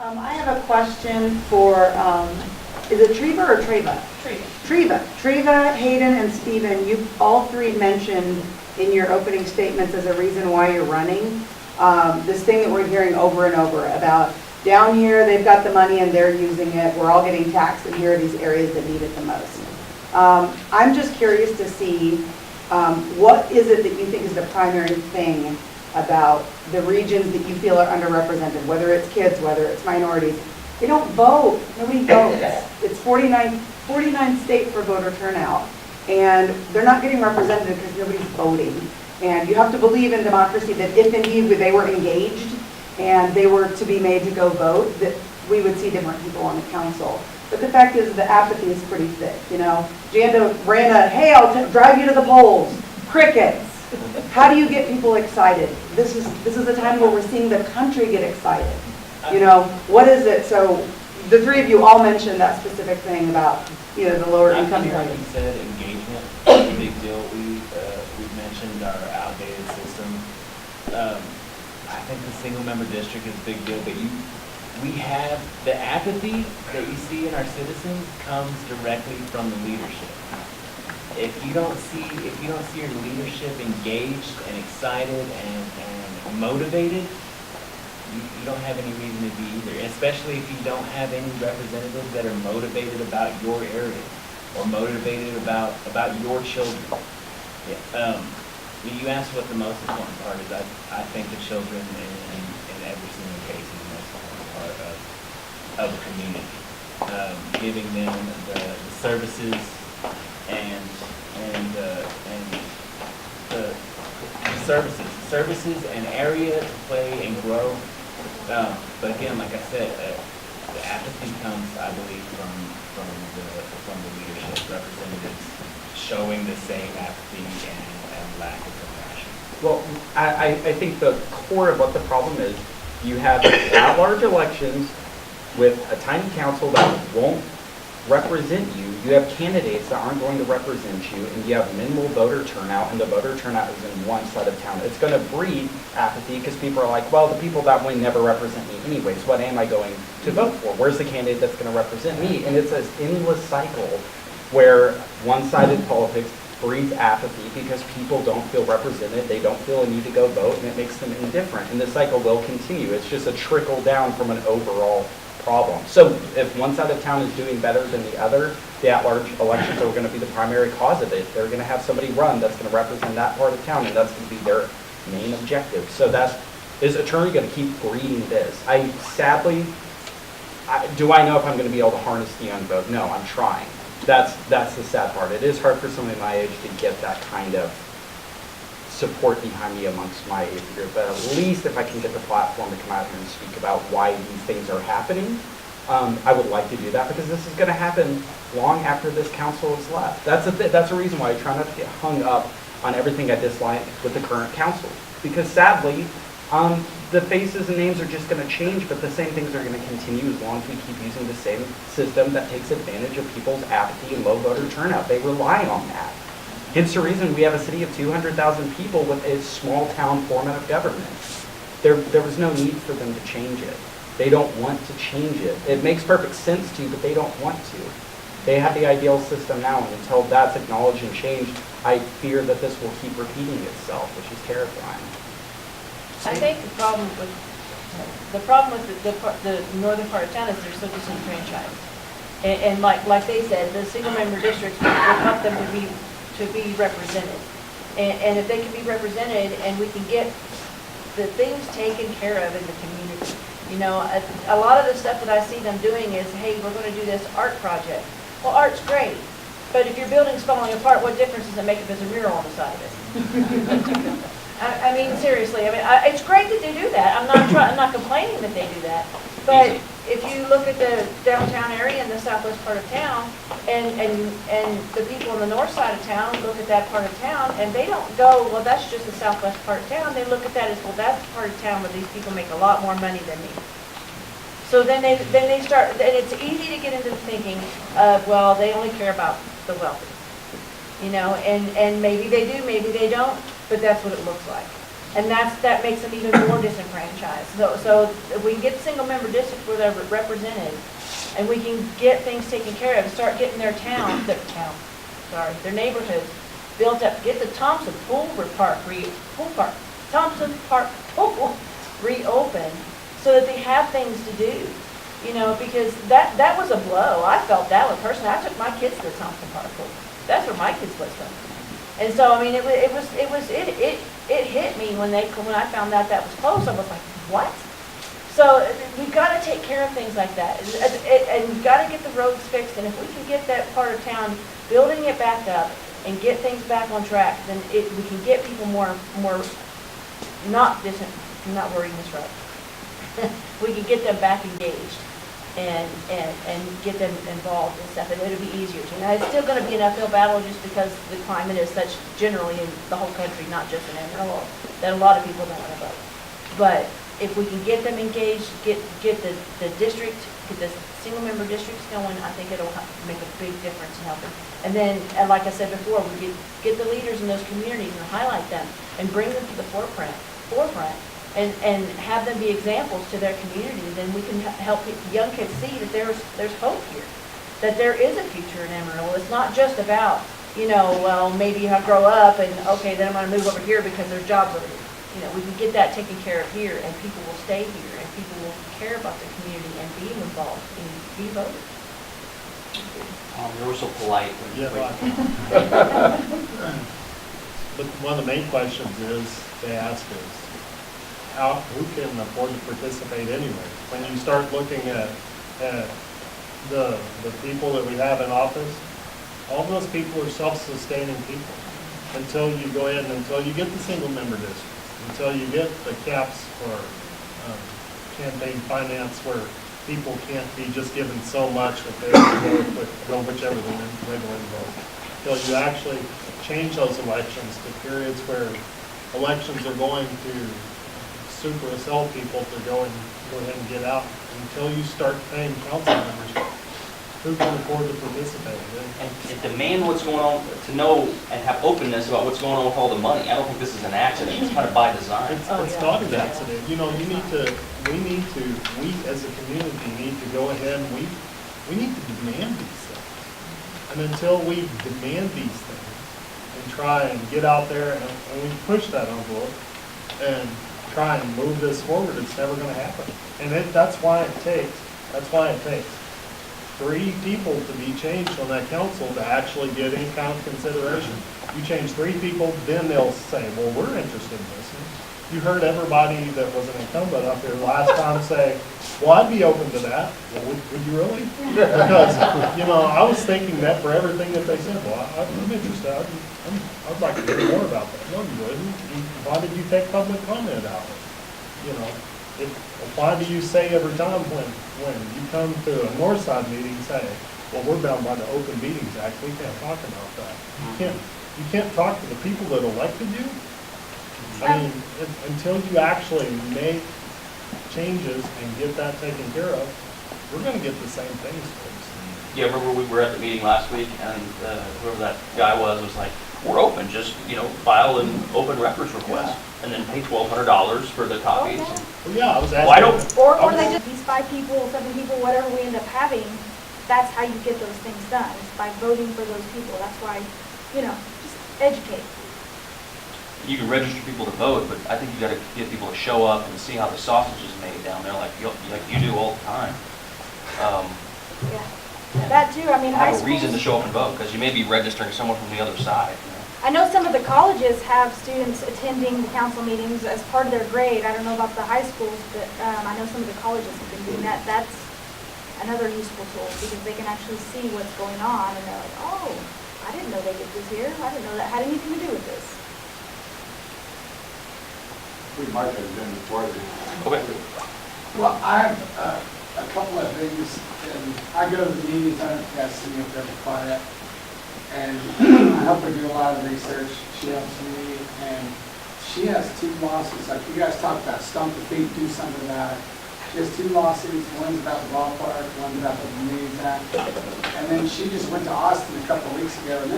I have a question for, is it Treva or Treva? Treva, Hayden, and Stephen, you all three mentioned in your opening statements as a reason why you're running, this thing that we're hearing over and over about down here, they've got the money and they're using it, we're all getting taxed, and here are these areas that need it the most. I'm just curious to see what is it that you think is the primary thing about the regions that you feel are underrepresented, whether it's kids, whether it's minorities. They don't vote. Nobody votes. It's 49 state for voter turnout, and they're not getting represented because nobody's voting. And you have to believe in democracy that if indeed they were engaged and they were to be made to go vote, that we would see different people on the council. But the fact is the apathy is pretty thick, you know. Janda ran a, hey, I'll drive you to the polls. Crickets. How do you get people excited? This is a time where we're seeing the country get excited. You know, what is it? So the three of you all mentioned that specific thing about, you know, the lower income areas. Like you said, engagement is a big deal. We've mentioned our outdated system. I think the single member district is a big deal, but we have the apathy that you see in our citizens comes directly from the leadership. If you don't see your leadership engaged and excited and motivated, you don't have any reason to be either, especially if you don't have any representatives that are motivated about your area or motivated about your children. Yeah. You asked what the most important part is. I think the children in every single case is the most important part of a community. Giving them the services and the services and area to play and grow. But again, like I said, the apathy comes, I believe, from the leadership representatives showing the same apathy and lack of compassion. Well, I think the core of what the problem is, you have at-large elections with a tiny council that won't represent you. You have candidates that aren't going to represent you, and you have minimal voter turnout, and the voter turnout is in one side of town. It's going to breed apathy because people are like, well, the people that win never represent me anyways. What am I going to vote for? Where's the candidate that's going to represent me? And it's an endless cycle where one-sided politics breeds apathy because people don't feel represented, they don't feel a need to go vote, and it makes them indifferent. And the cycle will continue. It's just a trickle down from an overall problem. So if one side of town is doing better than the other, the at-large elections are going to be the primary cause of it. They're going to have somebody run that's going to represent that part of town, and that's going to be their main objective. So is attorney going to keep breeding this? Do I know if I'm going to be able to harness the unvote? No, I'm trying. That's the sad part. It is hard for somebody my age to get that kind of support behind me amongst my age group, but at least if I can get the platform to come out here and speak about why these things are happening, I would like to do that because this is going to happen long after this council is left. That's a reason why I try not to get hung up on everything I dislike with the current council, because sadly, the faces and names are just going to change, but the same things are going to continue as long as we keep using the same system that takes advantage of people's apathy and low voter turnout. They rely on that. Hence the reason we have a city of 200,000 people with a small town format of government. There was no need for them to change it. They don't want to change it. It makes perfect sense to, but they don't want to. They have the ideal system now, and until that's acknowledged and changed, I fear that this will keep repeating itself, which is terrifying. I think the problem with the northern part of town is they're so disenfranchised. And like they said, the single member districts will help them to be represented. And if they can be represented and we can get the things taken care of in the community. You know, a lot of the stuff that I see them doing is, hey, we're going to do this art project. Well, art's great, but if your building's falling apart, what difference does it make if there's a mural on the side of it? I mean, seriously, it's great that they do that. I'm not complaining that they do that. But if you look at the downtown area and the southwest part of town, and the people on the north side of town look at that part of town, and they don't go, well, that's just the southwest part of town. They look at that as, well, that's the part of town where these people make a lot more money than me. So then they start, and it's easy to get into the thinking of, well, they only care about the wealthy. You know, and maybe they do, maybe they don't, but that's what it looks like. And that makes them even more disenfranchised. So if we can get single-member districts where they're represented, and we can get things taken care of, start getting their neighborhoods built up, get the Thompson Thompson Park Pool reopened, so that they have things to do. Because that was a blow. I felt that one personally. I took my kids to the Thompson Park Pool. That's where my kids played something. And so, I mean, it hit me when I found out that was closed. I was like, what? So we've got to take care of things like that, and we've got to get the roads fixed. And if we can get that part of town, building it back up and get things back on track, then we can get people more not wording this right. We can get them back engaged and get them involved and stuff, and it'll be easier to. Now, it's still going to be an uphill battle just because the climate is such generally in the whole country, not just in Amarillo, that a lot of people don't want to vote. But if we can get them engaged, get the district, get the single-member districts going, I think it'll make a big difference in helping. And then, like I said before, we get the leaders in those communities and highlight them and bring them to the forefront, and have them be examples to their community. Then we can help young kids see that there's hope here, that there is a future in Amarillo. It's not just about, well, maybe I'll grow up and, okay, then I'm going to move over here because there's jobs over here. We can get that taken care of here, and people will stay here, and people will care about the community and be involved and be voted. You were so polite. Yeah, but one of the main questions they ask is, who can afford to participate anyway? When you start looking at the people that we have in office, all of those people are self-sustaining people until you go ahead and until you get the single-member district. Until you get the caps for campaign finance where people can't be just given so much if they go whichever way they vote. Until you actually change those elections to periods where elections are going to super sell people to go ahead and get out. Until you start paying council members, who can afford to participate? And demand what's going on, to know and have openness about what's going on with all the money. I don't think this is an accident. It's kind of by design. It's not an accident. We as a community need to go ahead and we need to demand these things. And until we demand these things and try and get out there and we push that envelope and try and move this forward, it's never going to happen. And that's why it takes 3 people to be changed on that council to actually get any kind of consideration. You change 3 people, then they'll say, well, we're interested in this. You heard everybody that was an incumbent up here last time say, well, I'd be open to that. Well, would you really? Because, I was thinking that for everything that they said. Well, I'm interested. I'd like to hear more about that. No, you wouldn't. Why did you take public comment out? Why do you say every time when you come to a Northside meeting, say, well, we're bound by the Open Meetings Act, we can't talk about that. You can't talk to the people that elected you. I mean, until you actually make changes and get that taken care of, we're going to get the same things, folks. Yeah, remember we were at the meeting last week, and whoever that guy was like, we're open, just, file an open records request, and then pay $1,200 for the copies. Well, yeah, I was asking. Why don't? Or they just, these 5 people, 7 people, whatever we end up having, that's how you get those things done, is by voting for those people. That's why, just educate. You can register people to vote, but I think you got to get people to show up and see how the sausage is made down there, like you do all the time. Yeah, that too. I mean, have a reason to show up and vote, because you may be registering someone from the other side. I know some of the colleges have students attending the council meetings as part of their grade. I don't know about the high schools, but I know some of the colleges have been doing that. That's another useful tool, because they can actually see what's going on, and they're like, oh, I didn't know they did this here. I didn't know that had anything to do with this. We might have done before then. Okay. Well, I have a couple of things, and I go to the meetings, I don't have to see if they're quiet, and I help her do a lot of research. She helps me, and she has 2 lawsuits, like you guys talked about, stump the feet, do something about it. She has 2 lawsuits, one's about the ballpark, one's about the Meetings Act, and then she just went to Austin a couple of weeks ago, and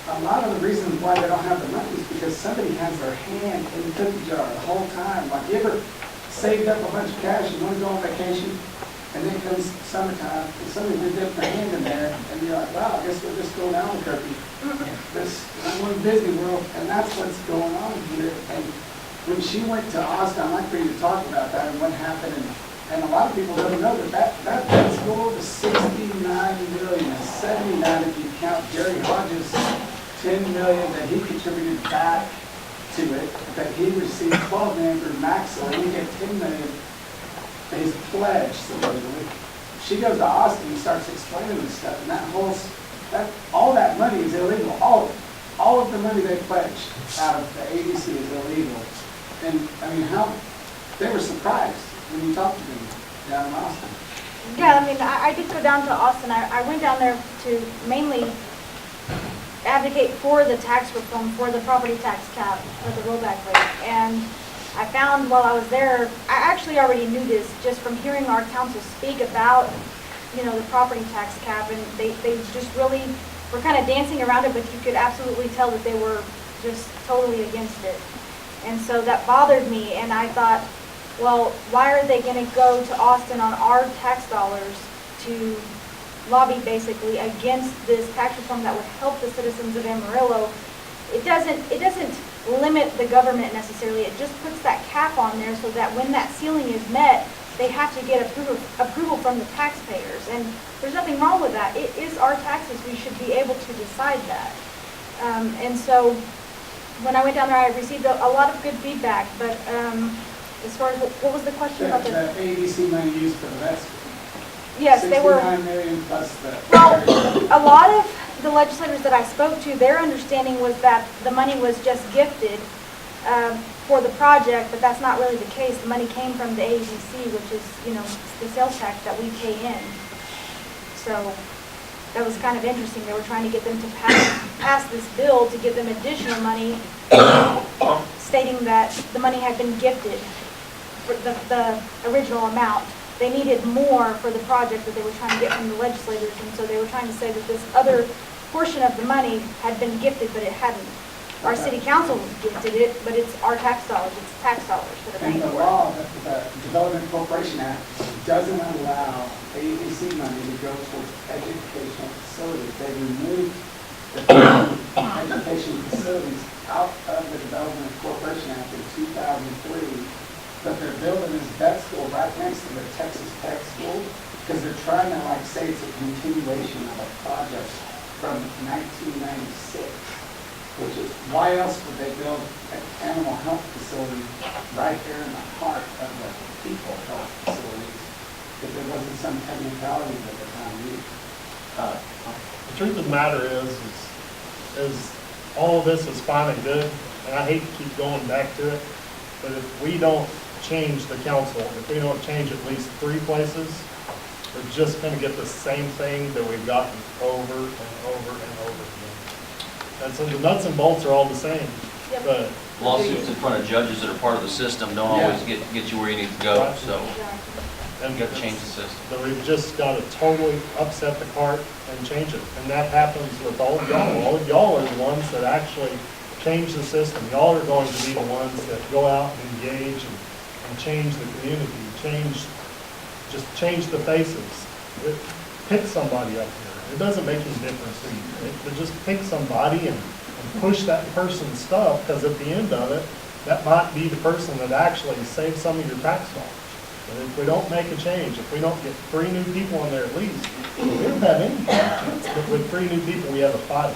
a lot of the reasons why they don't have the money is because somebody has their hand in the cookie jar the whole time. Like, you ever saved up a bunch of cash, you want to go on vacation, and then comes summertime, and somebody did dip their hand in there, and you're like, wow, I guess we'll just go down Albuquerque. I'm in Disney World, and that's what's going on here. And when she went to Austin, I'd like for you to talk about that and what happened. And a lot of people don't know that school was $69 million, 79 if you count Jerry Hodges' $10 million that he contributed back to it, that he received $12 million through Maxwell, and he get $10 million. His pledge, supposedly. She goes to Austin and starts explaining this stuff, and all that money is illegal. All of the money they pledged out of the ABC is illegal. And I mean, they were surprised when you talked to them down in Austin. Yeah, I mean, I did go down to Austin. I went down there to mainly advocate for the tax reform, for the property tax cap, for the rollback rate. And I found while I was there, I actually already knew this just from hearing our council speak about, the property tax cap, and they just really were kind of dancing around it, but you could absolutely tell that they were just totally against it. And so that bothered me, and I thought, well, why are they going to go to Austin on our tax dollars to lobby basically against this tax reform that would help the citizens of Amarillo? It doesn't limit the government necessarily. It just puts that cap on there so that when that ceiling is met, they have to get approval from the taxpayers. And there's nothing wrong with that. It is our taxes. We should be able to decide that. And so when I went down there, I received a lot of good feedback. But as far as what was the question about the ABC money used for the vets? Yes, they were. $69 million plus the. Well, a lot of the legislators that I spoke to, their understanding was that the money was just gifted for the project, but that's not really the case. The money came from the ABC, which is, the sales tax that we pay in. So that was kind of interesting. They were trying to get them to pass this bill to give them additional money, stating that the money had been gifted for the original amount. They needed more for the project that they were trying to get from the legislators, and so they were trying to say that this other portion of the money had been gifted, but it hadn't. Our city council gifted it, but it's our tax dollars. It's tax dollars that are And paying the for it. law, the Development Corporation Act, doesn't allow ABC money to go towards educational facilities. They removed the education facilities out of the Development Corporation Act in 2003. But they're building this vet school right next to the Texas Tech School because they're trying to say it's a continuation of a project from 1996, which is why else would they build an animal health facility right there in the heart of the people health facilities if there wasn't some technicality that the town needed? The truth of the matter is all of this is fine and good, and I hate to keep going back to it, but if we don't change the council, if we don't change at least 3 places, we're just going to get the same thing that we've gotten over and over and over again. And so the nuts and bolts are all the same, Yep. but Lawsuits in front of judges that are part of the system don't always get you where you need to go, Right. so and you got to change the system. but we've just got to totally upset the cart and change it. And that happens with all of y'all. All of y'all are the ones that actually change the system. Y'all are going to be the ones that go out and engage and change the community, change the faces. Pick somebody up here. It doesn't make any difference to you. But just pick somebody and push that person's stuff, because at the end of it, that might be the person that actually saves some of your tax dollars. And if we don't make a change, if we don't get 3 new people in there at least, we don't have any change. But with 3 new people, we have a fight.